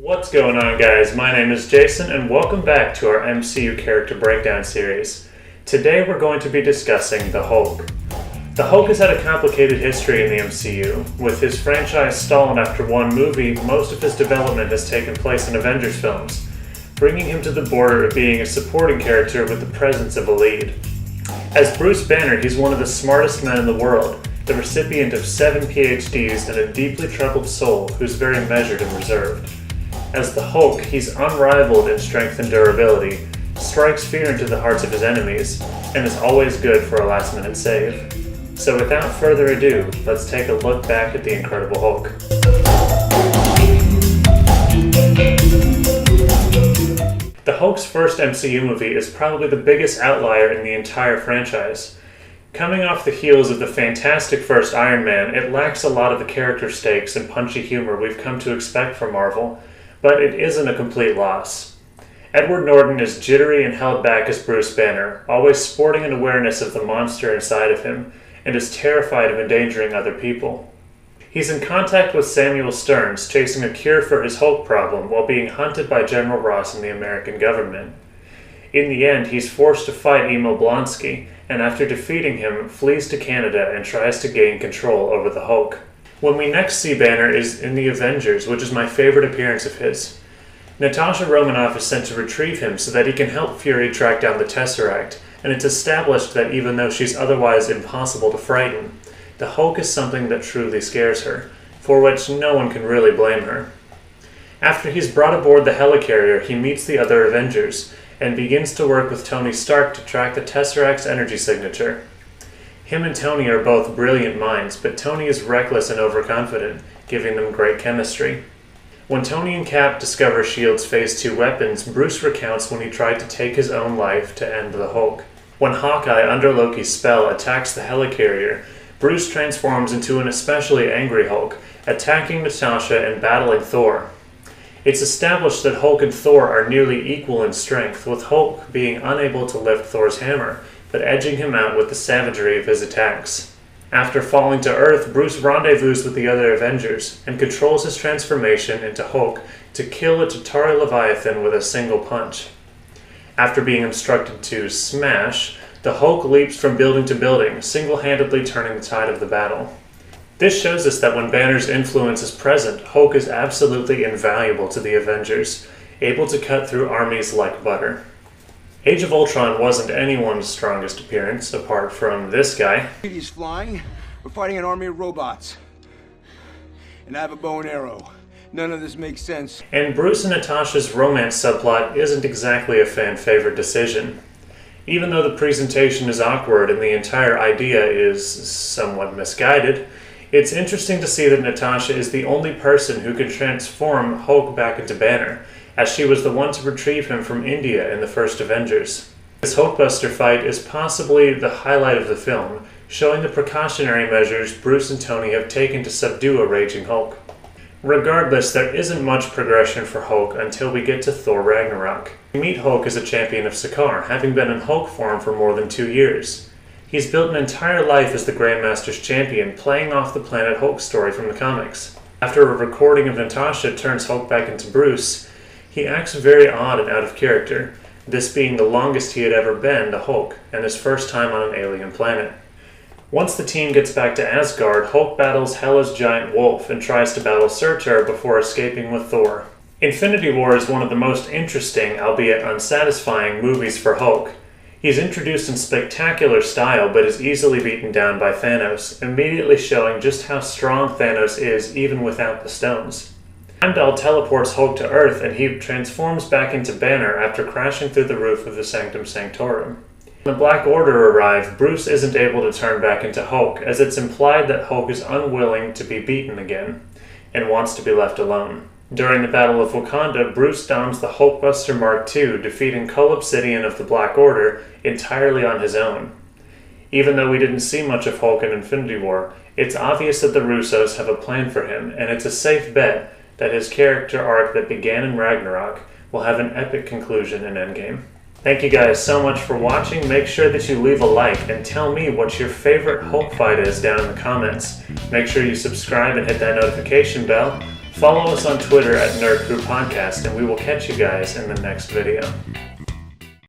What's going on, guys? My name is Jason and welcome back to our MCU Character Breakdown series. Today we're going to be discussing the Hulk. The Hulk has had a complicated history in the MCU. With his franchise stalling after one movie, most of his development has taken place in Avengers films, bringing him to the border of being a supporting character with the presence of a lead. As Bruce Banner, he's one of the smartest men in the world, the recipient of 7 PhDs and a deeply troubled soul who's very measured and reserved. As the Hulk, he's unrivaled in strength and durability, strikes fear into the hearts of his enemies, and is always good for a last-minute save. So without further ado, let's take a look back at the Incredible Hulk. The Hulk's first MCU movie is probably the biggest outlier in the entire franchise. Coming off the heels of the fantastic first Iron Man, it lacks a lot of the character stakes and punchy humor we've come to expect from Marvel, but it isn't a complete loss. Edward Norton is jittery and held back as Bruce Banner, always sporting an awareness of the monster inside of him, and is terrified of endangering other people. He's in contact with Samuel Stearns, chasing a cure for his Hulk problem while being hunted by General Ross and the American government. In the end, he's forced to fight Emil Blonsky, and after defeating him, flees to Canada and tries to gain control over the Hulk. When we next see Banner is in the Avengers, which is my favorite appearance of his. Natasha Romanoff is sent to retrieve him so that he can help Fury track down the Tesseract, and it's established that even though she's otherwise impossible to frighten, the Hulk is something that truly scares her, for which no one can really blame her. After he's brought aboard the helicarrier, he meets the other Avengers, and begins to work with Tony Stark to track the Tesseract's energy signature. Him and Tony are both brilliant minds, but Tony is reckless and overconfident, giving them great chemistry. When Tony and Cap discover S.H.I.E.L.D.'s Phase 2 weapons, Bruce recounts when he tried to take his own life to end the Hulk. When Hawkeye, under Loki's spell, attacks the helicarrier, Bruce transforms into an especially angry Hulk, attacking Natasha and battling Thor. It's established that Hulk and Thor are nearly equal in strength, with Hulk being unable to lift Thor's hammer, but edging him out with the savagery of his attacks. After falling to Earth, Bruce rendezvous with the other Avengers, and controls his transformation into Hulk to kill a Chitauri Leviathan with a single punch. After being instructed to smash, the Hulk leaps from building to building, single-handedly turning the tide of the battle. This shows us that when Banner's influence is present, Hulk is absolutely invaluable to the Avengers, able to cut through armies like butter. Age of Ultron wasn't anyone's strongest appearance, apart from this guy. He's flying. We're fighting an army of robots. And I have a bow and arrow. None of this makes sense. And Bruce and Natasha's romance subplot isn't exactly a fan-favorite decision. Even though the presentation is awkward and the entire idea is somewhat misguided, it's interesting to see that Natasha is the only person who can transform Hulk back into Banner, as she was the one to retrieve him from India in the first Avengers. This Hulkbuster fight is possibly the highlight of the film, showing the precautionary measures Bruce and Tony have taken to subdue a raging Hulk. Regardless, there isn't much progression for Hulk until we get to Thor Ragnarok. We meet Hulk as a champion of Sakaar, having been in Hulk form for more than 2 years. He's built an entire life as the Grandmaster's champion, playing off the Planet Hulk story from the comics. After a recording of Natasha turns Hulk back into Bruce, he acts very odd and out of character, this being the longest he had ever been the Hulk, and his first time on an alien planet. Once the team gets back to Asgard, Hulk battles Hela's giant wolf and tries to battle Surtur before escaping with Thor. Infinity War is one of the most interesting, albeit unsatisfying, movies for Hulk. He's introduced in spectacular style, but is easily beaten down by Thanos, immediately showing just how strong Thanos is even without the stones. Heimdall teleports Hulk to Earth, and he transforms back into Banner after crashing through the roof of the Sanctum Sanctorum. When the Black Order arrive, Bruce isn't able to turn back into Hulk, as it's implied that Hulk is unwilling to be beaten again, and wants to be left alone. During the Battle of Wakanda, Bruce dons the Hulkbuster Mark II, defeating Cull Obsidian of the Black Order entirely on his own. Even though we didn't see much of Hulk in Infinity War, it's obvious that the Russos have a plan for him, and it's a safe bet that his character arc that began in Ragnarok will have an epic conclusion in Endgame. Thank you guys so much for watching. Make sure that you leave a like and tell me what your favorite Hulk fight is down in the comments. Make sure you subscribe and hit that notification bell. Follow us on Twitter at Nerd Crew Podcast, and we will catch you guys in the next video.